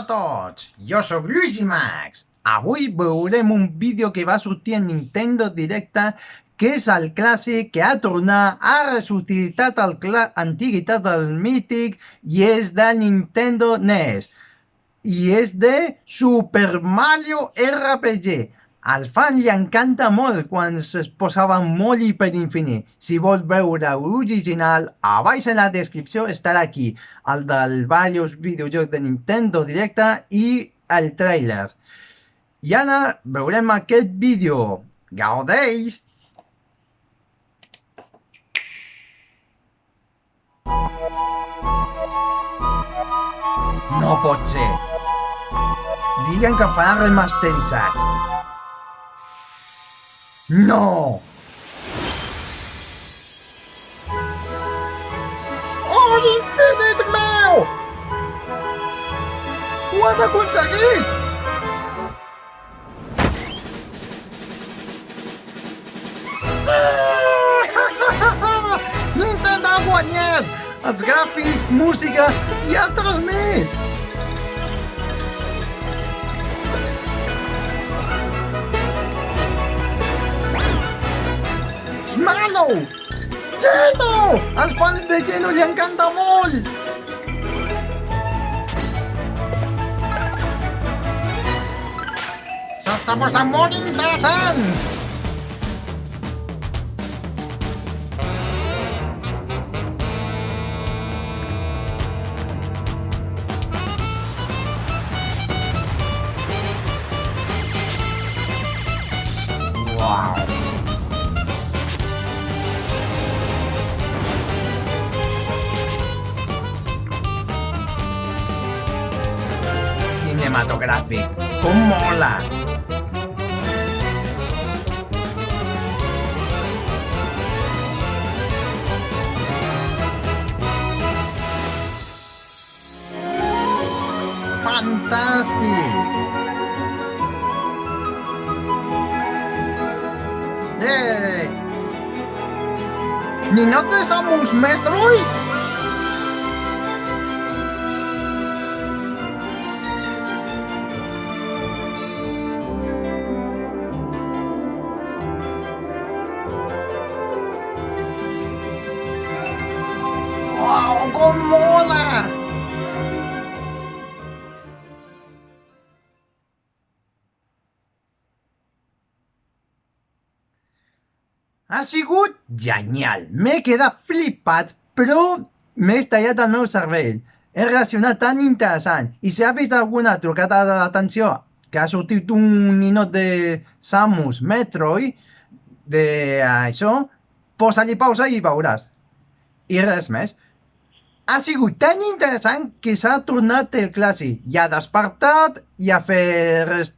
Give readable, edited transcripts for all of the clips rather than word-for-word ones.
a tots, jo sóc Lluís i Max. Avui veurem un vídeo que va sortir en Nintendo Directe, que és el clàssic que ha tornat, ha ressuscitat l'antiguitat del mític i és de Nintendo NES. I és de Super Mario RPG. Al fan li encanta molt quan es posava molt hiperinfinit. Si vols veure l'original, a baix en la descripció estarà aquí el dels diversos videojocs de Nintendo Directe i el trailer. I ara veurem aquest vídeo. Gaudeix! No pot ser. Diguen que farà remasteritzat. No! Oh, l'infinit meu! Ho han aconseguit! Sí! Nintendo ha guanyat! Els gràfics, música i altres més! Malo! Geno! Els fans de Geno li encanta molt! S'està posant molt interessant! Uau! Cinematográfico, ¡cómo mola! ¡Fantástico! ¿Ni no te Samus Metroid? ¡Wow! ¡Cómo mola! Ha sigut genial! M'he quedat flipat, però m'he estallat el meu cervell. He reaccionat tan interessant. I si ha vist alguna trucada d'atenció que ha sortit un ninot de Samus Metroid, d'això, posa-li pausa i veuràs. I res més. Ha sigut tan interessant que s'ha tornat el clàssic. I ha despertat i ha fet res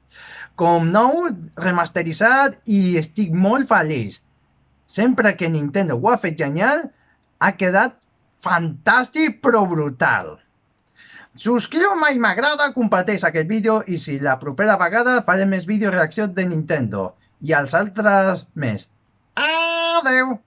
com nou, remasteritzat i estic molt feliç. Sempre que Nintendo ho ha fet genial, ha quedat fantàstic però brutal. Subscriu-me i m'agrada, comparteix aquest vídeo i si la propera vegada faré més vídeos reacció de Nintendo i els altres més. Adeu!